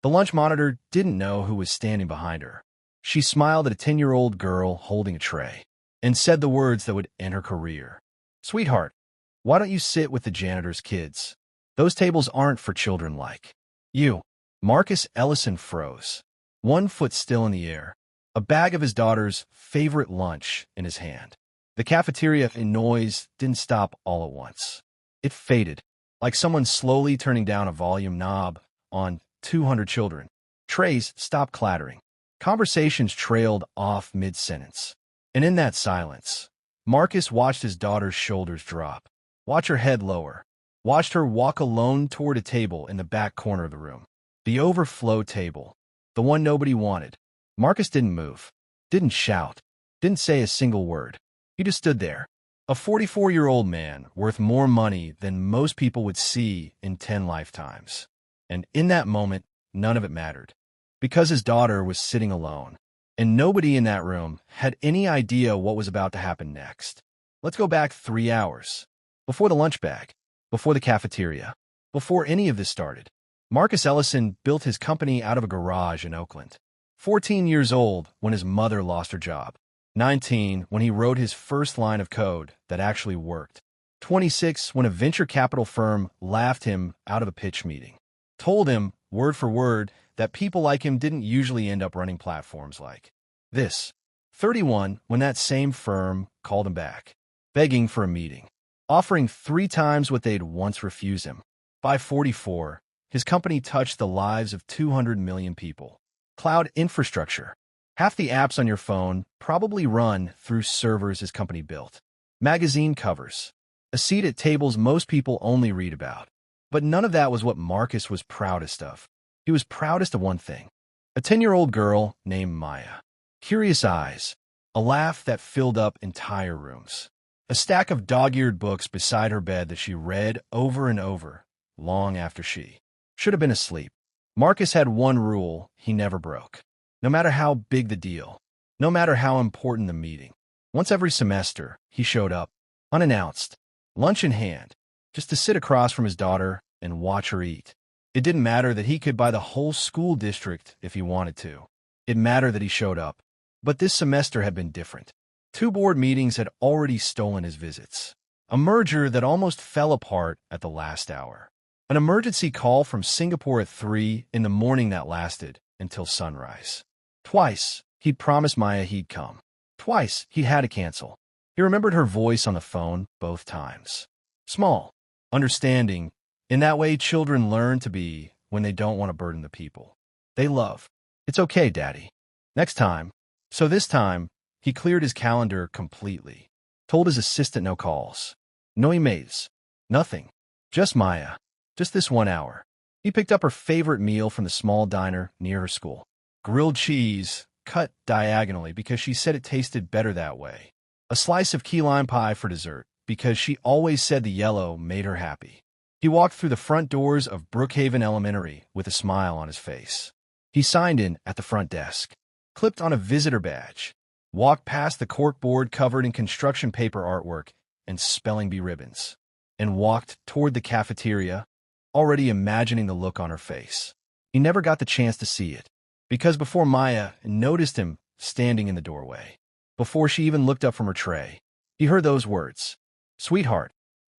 The lunch monitor didn't know who was standing behind her. She smiled at a 10-year-old girl holding a tray and said the words that would end her career. "Sweetheart, why don't you sit with the janitor's kids? Those tables aren't for children like you." Marcus Ellison froze, one foot still in the air, a bag of his daughter's favorite lunch in his hand. The cafeteria noise didn't stop all at once. It faded, like someone slowly turning down a volume knob on 200 children. Trays stopped clattering. Conversations trailed off mid-sentence. And in that silence, Marcus watched his daughter's shoulders drop, watched her head lower, watched her walk alone toward a table in the back corner of the room. The overflow table, the one nobody wanted. Marcus didn't move, didn't shout, didn't say a single word. He just stood there, a 44-year-old man worth more money than most people would see in 10 lifetimes. And in that moment, none of it mattered, because his daughter was sitting alone, and nobody in that room had any idea what was about to happen next. Let's go back 3 hours, before the lunch bag, before the cafeteria, before any of this started. Marcus Ellison built his company out of a garage in Oakland. 14 years old when his mother lost her job. 19 when he wrote his first line of code that actually worked. 26 when a venture capital firm laughed him out of a pitch meeting. Told him, word for word, that people like him didn't usually end up running platforms like this. 31 when that same firm called him back, begging for a meeting, offering 3 times what they'd once refused him. By 44, his company touched the lives of 200 million people. Cloud infrastructure. Half the apps on your phone probably run through servers his company built. Magazine covers. A seat at tables most people only read about. But none of that was what Marcus was proudest of. He was proudest of one thing. A 10-year-old girl named Maya. Curious eyes. A laugh that filled up entire rooms. A stack of dog-eared books beside her bed that she read over and over, long after she should have been asleep. Marcus had one rule he never broke. No matter how big the deal, no matter how important the meeting, once every semester, he showed up, unannounced, lunch in hand, just to sit across from his daughter and watch her eat. It didn't matter that he could buy the whole school district if he wanted to. It mattered that he showed up. But this semester had been different. 2 board meetings had already stolen his visits. A merger that almost fell apart at the last hour. An emergency call from Singapore at 3 in the morning that lasted until sunrise. Twice, he'd promised Maya he'd come. Twice, he had to cancel. He remembered her voice on the phone both times. Small, understanding. In that way children learn to be when they don't want to burden the people they love. "It's okay, Daddy. Next time." So this time, he cleared his calendar completely. Told his assistant no calls. No emails. Nothing. Just Maya. Just this 1 hour. He picked up her favorite meal from the small diner near her school. Grilled cheese, cut diagonally because she said it tasted better that way. A slice of key lime pie for dessert because she always said the yellow made her happy. He walked through the front doors of Brookhaven Elementary with a smile on his face. He signed in at the front desk, clipped on a visitor badge, walked past the corkboard covered in construction paper artwork and spelling bee ribbons, and walked toward the cafeteria, already imagining the look on her face. He never got the chance to see it, because before Maya noticed him standing in the doorway, before she even looked up from her tray, he heard those words, "Sweetheart,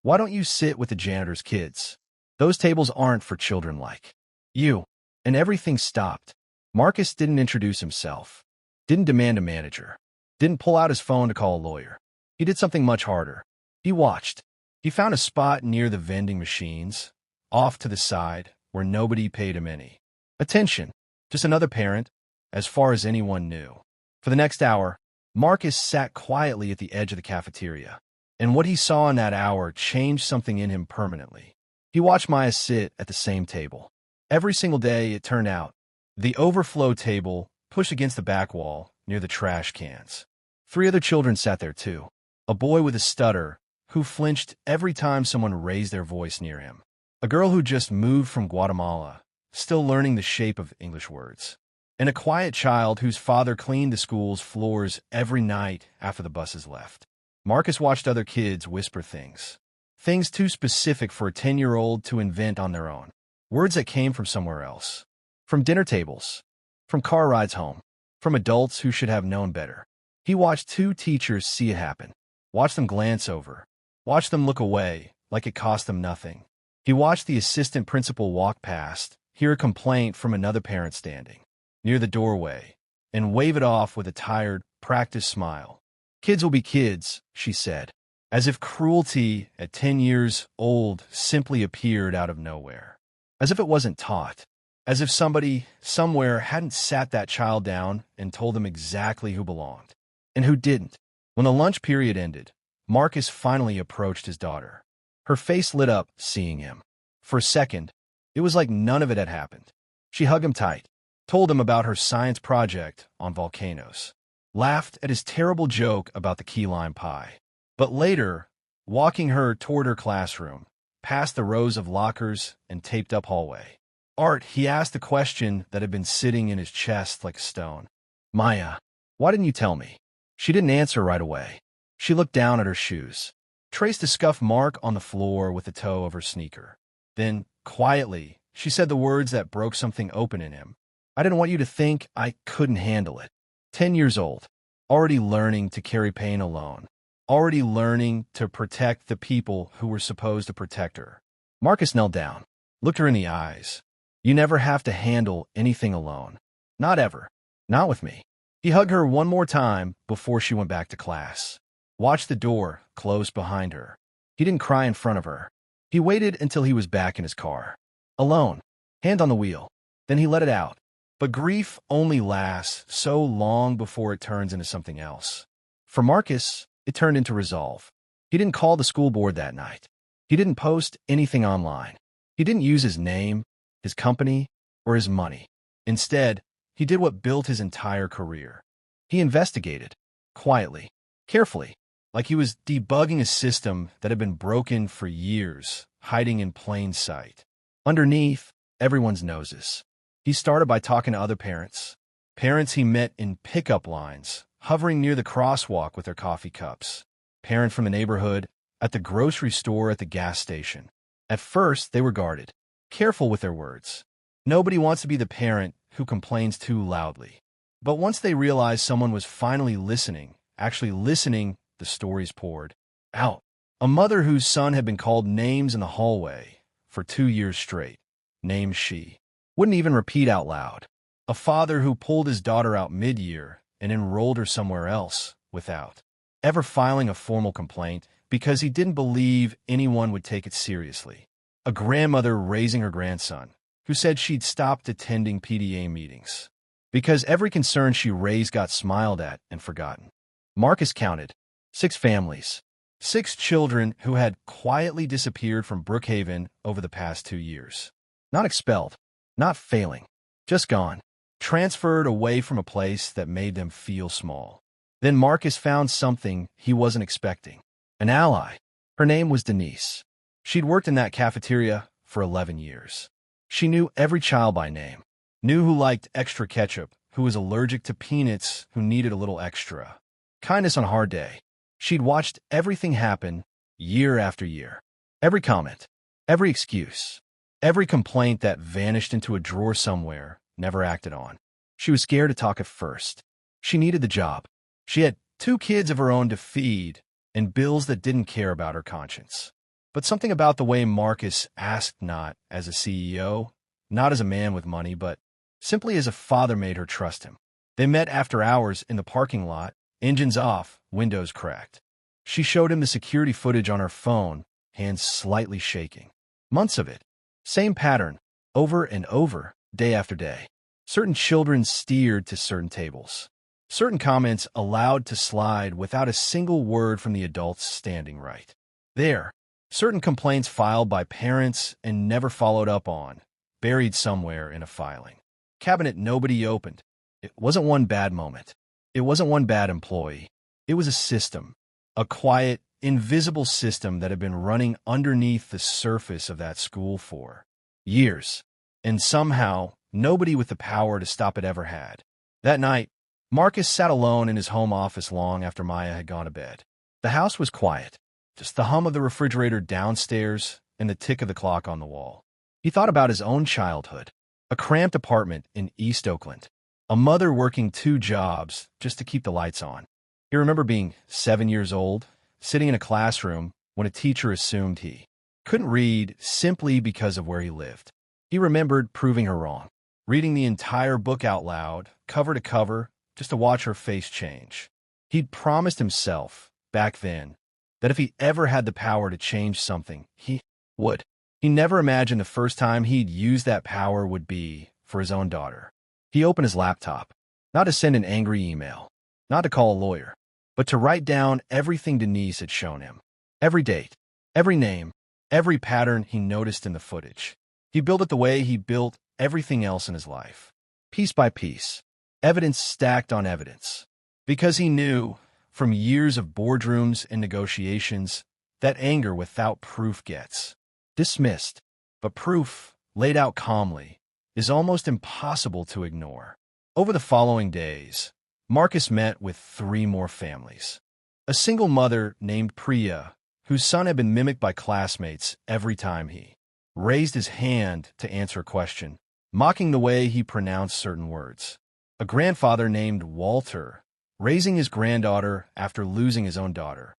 why don't you sit with the janitor's kids? Those tables aren't for children like you." And everything stopped. Marcus didn't introduce himself, didn't demand a manager, didn't pull out his phone to call a lawyer. He did something much harder. He watched. He found a spot near the vending machines, off to the side, where nobody paid him any attention. Just another parent, as far as anyone knew. For the next hour, Marcus sat quietly at the edge of the cafeteria, and what he saw in that hour changed something in him permanently. He watched Maya sit at the same table. Every single day, it turned out, the overflow table pushed against the back wall near the trash cans. 3 other children sat there too. A boy with a stutter who flinched every time someone raised their voice near him. A girl who just moved from Guatemala, still learning the shape of English words. And a quiet child whose father cleaned the school's floors every night after the buses left. Marcus watched other kids whisper things. Things too specific for a 10-year-old to invent on their own. Words that came from somewhere else. From dinner tables, from car rides home, from adults who should have known better. He watched two teachers see it happen. Watched them glance over. Watched them look away like it cost them nothing. He watched the assistant principal walk past, hear a complaint from another parent standing near the doorway, and wave it off with a tired, practiced smile. Kids will be kids, she said, as if cruelty at 10 years old simply appeared out of nowhere. As if it wasn't taught. As if somebody, somewhere, hadn't sat that child down and told them exactly who belonged and who didn't. When the lunch period ended, Marcus finally approached his daughter. Her face lit up seeing him. For a second, it was like none of it had happened. She hugged him tight, told him about her science project on volcanoes, laughed at his terrible joke about the key lime pie. But later, walking her toward her classroom, past the rows of lockers and taped-up hallway. Art, he asked a question that had been sitting in his chest like a stone. Maya, why didn't you tell me? She didn't answer right away. She looked down at her shoes, traced a scuff mark on the floor with the toe of her sneaker. Then, quietly, she said the words that broke something open in him. I didn't want you to think I couldn't handle it. 10 years old, already learning to carry pain alone, already learning to protect the people who were supposed to protect her. Marcus knelt down, looked her in the eyes. You never have to handle anything alone. Not ever. Not with me. He hugged her one more time before she went back to class. Watched the door close behind her. He didn't cry in front of her. He waited until he was back in his car. Alone. Hand on the wheel. Then he let it out. But grief only lasts so long before it turns into something else. For Marcus, it turned into resolve. He didn't call the school board that night. He didn't post anything online. He didn't use his name, his company, or his money. Instead, he did what built his entire career. He investigated, quietly, carefully, like he was debugging a system that had been broken for years, hiding in plain sight. Underneath everyone's noses. He started by talking to other parents. Parents he met in pickup lines, hovering near the crosswalk with their coffee cups. Parent from the neighborhood, at the grocery store, at the gas station. At first, they were guarded, careful with their words. Nobody wants to be the parent who complains too loudly. But once they realized someone was finally listening, actually listening, the stories poured out. A mother whose son had been called names in the hallway for 2 years straight. Names she wouldn't even repeat out loud. A father who pulled his daughter out mid-year and enrolled her somewhere else without ever filing a formal complaint because he didn't believe anyone would take it seriously. A grandmother raising her grandson who said she'd stopped attending PTA meetings because every concern she raised got smiled at and forgotten. Marcus counted 6 families, 6 children who had quietly disappeared from Brookhaven over the past 2 years. Not expelled, not failing, just gone, transferred away from a place that made them feel small. Then Marcus found something he wasn't expecting. An ally. Her name was Denise. She'd worked in that cafeteria for 11 years. She knew every child by name, knew who liked extra ketchup, who was allergic to peanuts, who needed a little extra. Kindness on a hard day. She'd watched everything happen year after year. Every comment, every excuse, every complaint that vanished into a drawer somewhere, never acted on. She was scared to talk at first. She needed the job. She had 2 kids of her own to feed and bills that didn't care about her conscience. But something about the way Marcus asked, not as a CEO, not as a man with money, but simply as a father, made her trust him. They met after hours in the parking lot, engines off, windows cracked. She showed him the security footage on her phone, hands slightly shaking. Months of it. Same pattern, over and over, day after day. Certain children steered to certain tables. Certain comments allowed to slide without a single word from the adults standing right there. Certain complaints filed by parents and never followed up on, buried somewhere in a filing cabinet nobody opened. It wasn't one bad moment. It wasn't one bad employee. It was a system, a quiet, invisible system that had been running underneath the surface of that school for years. And somehow, nobody with the power to stop it ever had. That night, Marcus sat alone in his home office long after Maya had gone to bed. The house was quiet, just the hum of the refrigerator downstairs and the tick of the clock on the wall. He thought about his own childhood, a cramped apartment in East Oakland, a mother working 2 jobs just to keep the lights on. He remembered being 7 years old, sitting in a classroom when a teacher assumed he couldn't read simply because of where he lived. He remembered proving her wrong, reading the entire book out loud, cover to cover, just to watch her face change. He'd promised himself, back then, that if he ever had the power to change something, he would. He never imagined the first time he'd use that power would be for his own daughter. He opened his laptop, not to send an angry email, not to call a lawyer, but to write down everything Denise had shown him. Every date, every name, every pattern he noticed in the footage. He built it the way he built everything else in his life, piece by piece, evidence stacked on evidence. Because he knew, from years of boardrooms and negotiations, that anger without proof gets dismissed. But proof, laid out calmly, is almost impossible to ignore. Over the following days, Marcus met with 3 more families. A single mother named Priya, whose son had been mimicked by classmates every time he raised his hand to answer a question, mocking the way he pronounced certain words. A grandfather named Walter, raising his granddaughter after losing his own daughter,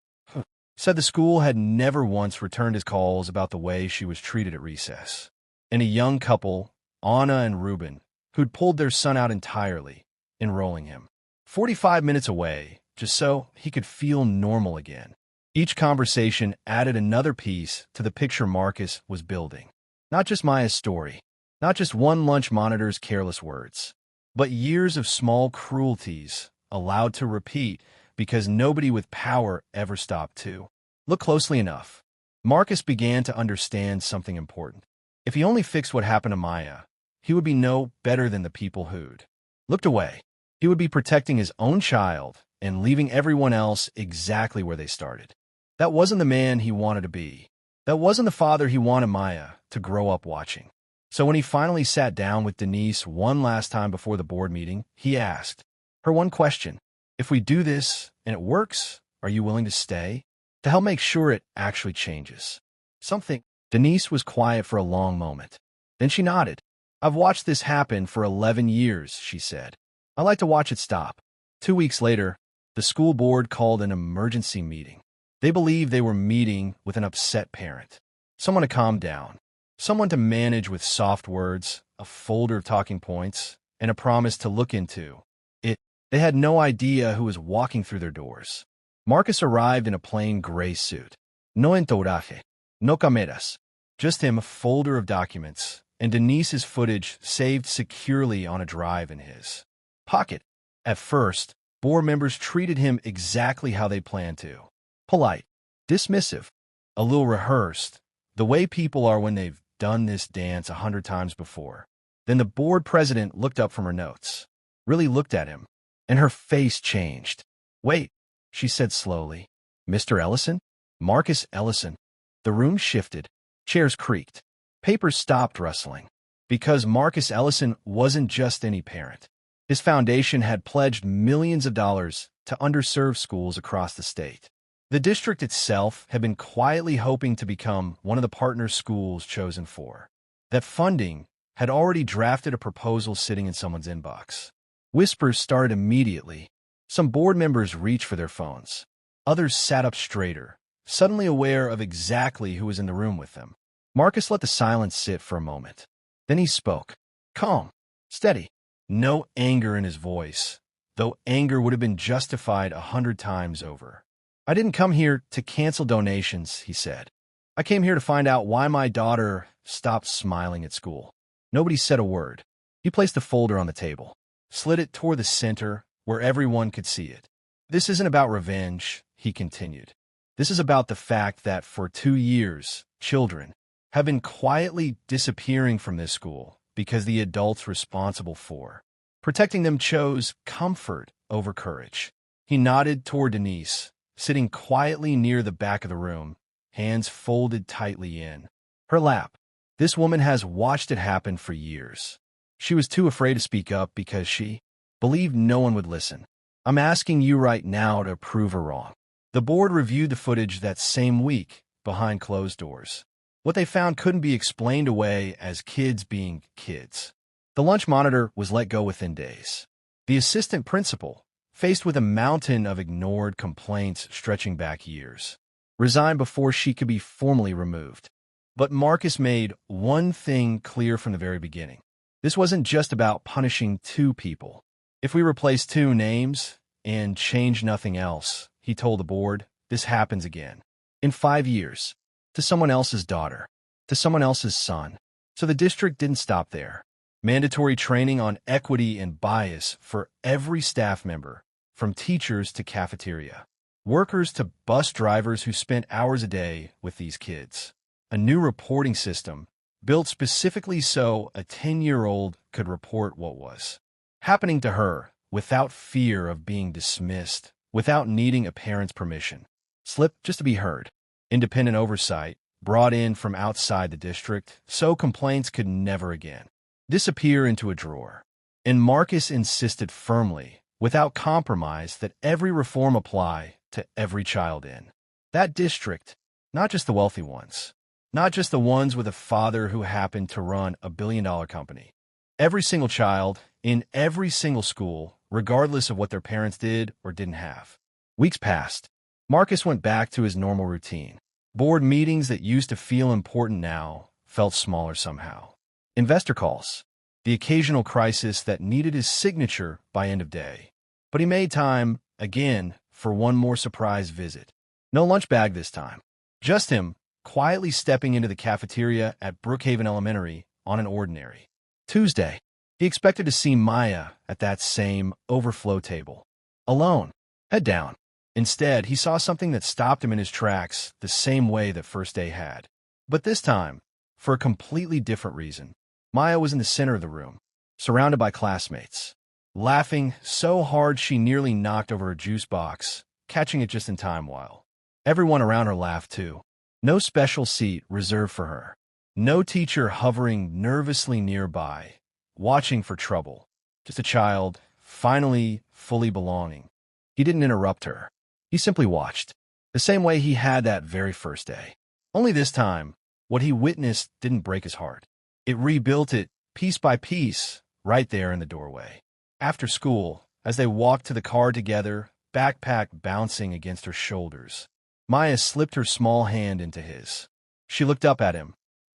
said the school had never once returned his calls about the way she was treated at recess. And a young couple, Anna and Ruben, who'd pulled their son out entirely, enrolling him 45 minutes away, just so he could feel normal again. Each conversation added another piece to the picture Marcus was building. Not just Maya's story, not just one lunch monitor's careless words, but years of small cruelties allowed to repeat because nobody with power ever stopped to look closely enough. Marcus began to understand something important. If he only fixed what happened to Maya, he would be no better than the people who'd looked away. He would be protecting his own child and leaving everyone else exactly where they started. That wasn't the man he wanted to be. That wasn't the father he wanted Maya to grow up watching. So when he finally sat down with Denise one last time before the board meeting, he asked her one question. If we do this and it works, are you willing to stay? To help make sure it actually changes. Something. Denise was quiet for a long moment. Then she nodded. I've watched this happen for 11 years, she said. I like to watch it stop. 2 weeks later, the school board called an emergency meeting. They believed they were meeting with an upset parent. Someone to calm down. Someone to manage with soft words, a folder of talking points, and a promise to look into it. They had no idea who was walking through their doors. Marcus arrived in a plain gray suit. No entourage, no cameras. Just him, a folder of documents, and Denise's footage saved securely on a drive in his pocket. At first, board members treated him exactly how they planned to. Polite, dismissive, a little rehearsed, the way people are when they've done this dance 100 times before. Then the board president looked up from her notes, really looked at him, and her face changed. Wait, she said slowly. Mr. Ellison? Marcus Ellison. The room shifted. Chairs creaked. Papers stopped rustling. Because Marcus Ellison wasn't just any parent. His foundation had pledged millions of dollars to underserved schools across the state. The district itself had been quietly hoping to become one of the partner schools chosen for. That funding had already drafted a proposal sitting in someone's inbox. Whispers started immediately. Some board members reached for their phones. Others sat up straighter, suddenly aware of exactly who was in the room with them. Marcus let the silence sit for a moment. Then he spoke. Calm, steady, no anger in his voice, though anger would have been justified 100 times over. I didn't come here to cancel donations, he said. I came here to find out why my daughter stopped smiling at school. Nobody said a word. He placed the folder on the table, slid it toward the center where everyone could see it. This isn't about revenge, he continued. This is about the fact that for 2 years, children have been quietly disappearing from this school because the adults responsible for protecting them chose comfort over courage. He nodded toward Denise, sitting quietly near the back of the room, hands folded tightly in her lap. This woman has watched it happen for years. She was too afraid to speak up because she believed no one would listen. I'm asking you right now to prove her wrong. The board reviewed the footage that same week behind closed doors. What they found couldn't be explained away as kids being kids. The lunch monitor was let go within days. The assistant principal, faced with a mountain of ignored complaints stretching back years, resigned before she could be formally removed. But Marcus made one thing clear from the very beginning. This wasn't just about punishing two people. If we replace two names and change nothing else, he told the board, this happens again. In 5 years. To someone else's daughter. To someone else's son. So the district didn't stop there. Mandatory training on equity and bias for every staff member, from teachers to cafeteria, workers to bus drivers who spent hours a day with these kids. A new reporting system built specifically so a 10-year-old could report what was happening to her without fear of being dismissed, without needing a parent's permission. Slip just to be heard. Independent oversight brought in from outside the district, so complaints could never again disappear into a drawer. And Marcus insisted firmly, without compromise, that every reform apply to every child in that district, not just the wealthy ones, not just the ones with a father who happened to run a billion-dollar company. Every single child in every single school, regardless of what their parents did or didn't have. Weeks passed. Marcus went back to his normal routine. Board meetings that used to feel important now felt smaller somehow. Investor calls. The occasional crisis that needed his signature by end of day. But he made time, again, for one more surprise visit. No lunch bag this time. Just him, quietly stepping into the cafeteria at Brookhaven Elementary on an ordinary Tuesday. He expected to see Maya at that same overflow table. Alone. Head down. Instead, he saw something that stopped him in his tracks the same way that first day had. But this time, for a completely different reason. Maya was in the center of the room, surrounded by classmates, laughing so hard she nearly knocked over a juice box, catching it just in time while everyone around her laughed too. No special seat reserved for her. No teacher hovering nervously nearby, watching for trouble. Just a child, finally fully belonging. He didn't interrupt her. He simply watched, the same way he had that very first day. Only this time, what he witnessed didn't break his heart. It rebuilt it, piece by piece, right there in the doorway. After school, as they walked to the car together, backpack bouncing against her shoulders, Maya slipped her small hand into his. She looked up at him,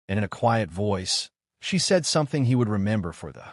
and in a quiet voice, she said something he would remember for the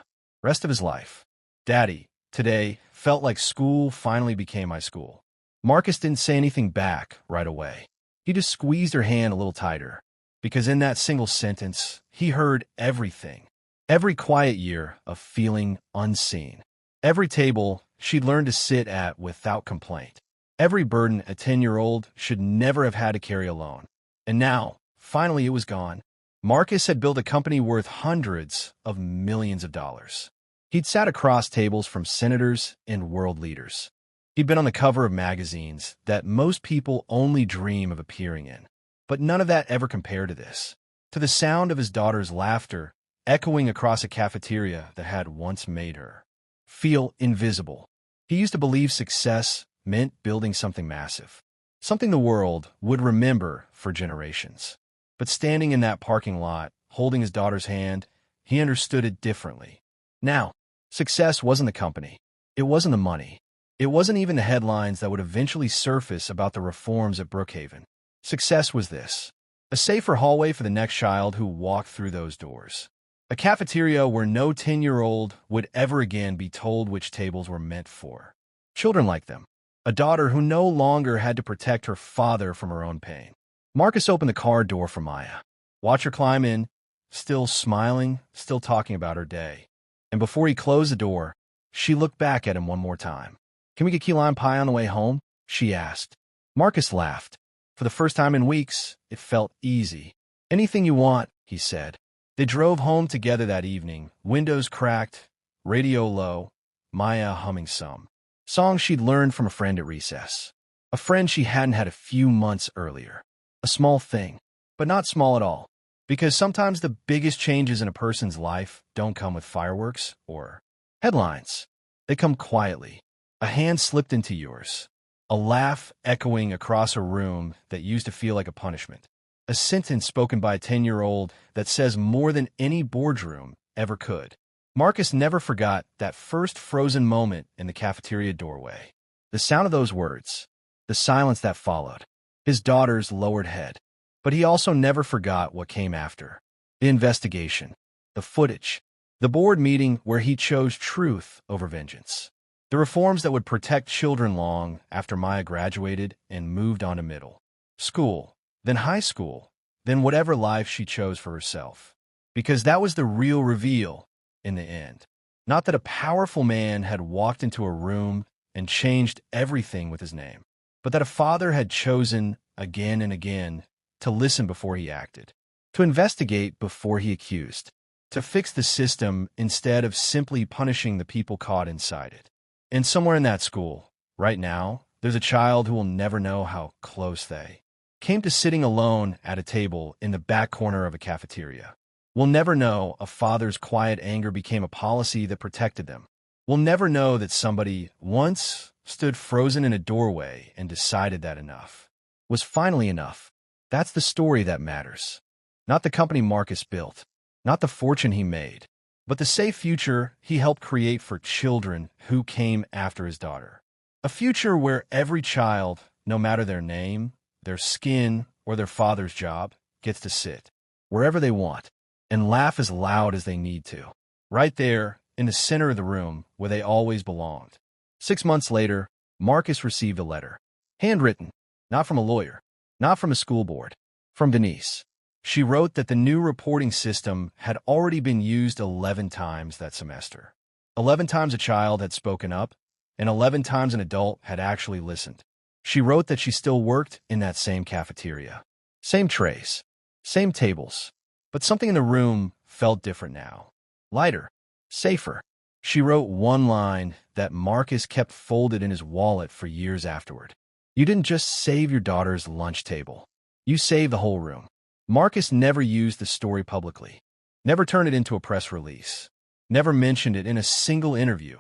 rest of his life. Daddy, today, felt like school finally became my school. Marcus didn't say anything back right away. He just squeezed her hand a little tighter, because in that single sentence, he heard everything. Every quiet year of feeling unseen. Every table she'd learned to sit at without complaint. Every burden a 10-year-old should never have had to carry alone. And now, finally it was gone. Marcus had built a company worth hundreds of millions of dollars. He'd sat across tables from senators and world leaders. He'd been on the cover of magazines that most people only dream of appearing in. But none of that ever compared to this. To the sound of his daughter's laughter echoing across a cafeteria that had once made her feel invisible. He used to believe success meant building something massive, something the world would remember for generations. But standing in that parking lot, holding his daughter's hand, he understood it differently. Now, success wasn't the company. It wasn't the money. It wasn't even the headlines that would eventually surface about the reforms at Brookhaven. Success was this: a safer hallway for the next child who walked through those doors. A cafeteria where no 10-year-old would ever again be told which tables were meant for children like them. A daughter who no longer had to protect her father from her own pain. Marcus opened the car door for Maya. Watch her climb in, still smiling, still talking about her day. And before he closed the door, she looked back at him one more time. "Can we get key lime pie on the way home?" she asked. Marcus laughed. For the first time in weeks, it felt easy. "Anything you want," he said. They drove home together that evening, windows cracked, radio low, Maya humming some songs she'd learned from a friend at recess. A friend she hadn't had a few months earlier. A small thing, but not small at all. Because sometimes the biggest changes in a person's life don't come with fireworks or headlines. They come quietly. A hand slipped into yours. A laugh echoing across a room that used to feel like a punishment. A sentence spoken by a 10-year-old that says more than any boardroom ever could. Marcus never forgot that first frozen moment in the cafeteria doorway. The sound of those words, the silence that followed, his daughter's lowered head. But he also never forgot what came after. The investigation, the footage, the board meeting where he chose truth over vengeance. The reforms that would protect children long after Maya graduated and moved on to middle school, then high school, then whatever life she chose for herself. Because that was the real reveal in the end. Not that a powerful man had walked into a room and changed everything with his name, but that a father had chosen again and again to listen before he acted, to investigate before he accused, to fix the system instead of simply punishing the people caught inside it. And somewhere in that school, right now, there's a child who will never know how close they came to sitting alone at a table in the back corner of a cafeteria. Will never know a father's quiet anger became a policy that protected them. Will never know that somebody once stood frozen in a doorway and decided that enough was finally enough. That's the story that matters. Not the company Marcus built, not the fortune he made, but the safe future he helped create for children who came after his daughter. A future where every child, no matter their name, their skin, or their father's job, gets to sit wherever they want and laugh as loud as they need to, right there in the center of the room where they always belonged. 6 months later, Marcus received a letter. Handwritten, not from a lawyer, not from a school board, from Denise. She wrote that the new reporting system had already been used 11 times that semester. 11 times a child had spoken up, and 11 times an adult had actually listened. She wrote that she still worked in that same cafeteria. Same trays, same tables, but something in the room felt different now. Lighter, safer. She wrote one line that Marcus kept folded in his wallet for years afterward. You didn't just save your daughter's lunch table. You saved the whole room. Marcus never used the story publicly, never turned it into a press release, never mentioned it in a single interview,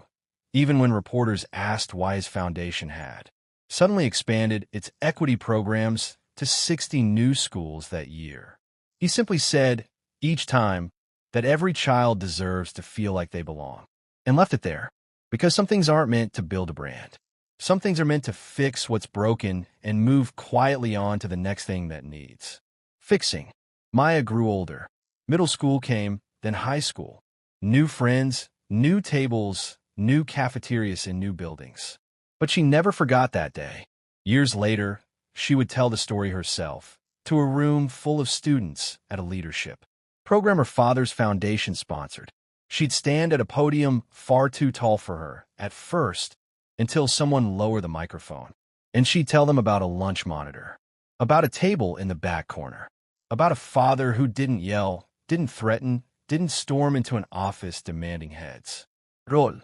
even when reporters asked why his foundation had suddenly expanded its equity programs to 60 new schools that year. He simply said, each time, that every child deserves to feel like they belong, and left it there, because some things aren't meant to build a brand. Some things are meant to fix what's broken and move quietly on to the next thing that needs fixing. Maya grew older. Middle school came, then high school. New friends, new tables, new cafeterias in new buildings. But she never forgot that day. Years later, she would tell the story herself, to a room full of students at a leadership program her father's foundation sponsored. She'd stand at a podium far too tall for her, at first, until someone lowered the microphone. And she'd tell them about a lunch monitor, about a table in the back corner, about a father who didn't yell, didn't threaten, didn't storm into an office demanding heads. Roll.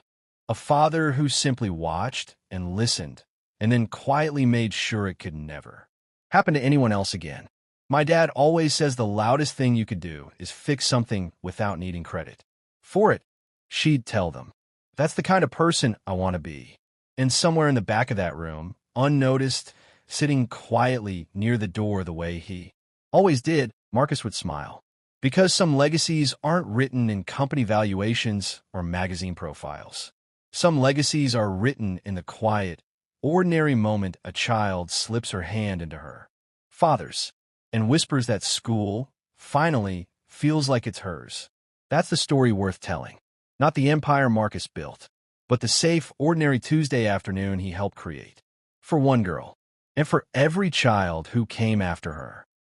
A father who simply watched and listened, and then quietly made sure it could never happen to anyone else again. My dad always says the loudest thing you could do is fix something without needing credit for it, she'd tell them. That's the kind of person I want to be. And somewhere in the back of that room, unnoticed, sitting quietly near the door the way he always did, Marcus would smile. Because some legacies aren't written in company valuations or magazine profiles. Some legacies are written in the quiet, ordinary moment a child slips her hand into her father's and whispers that school, finally, feels like it's hers. That's the story worth telling. Not the empire Marcus built, but the safe, ordinary Tuesday afternoon he helped create. For one girl, and for every child who came after her.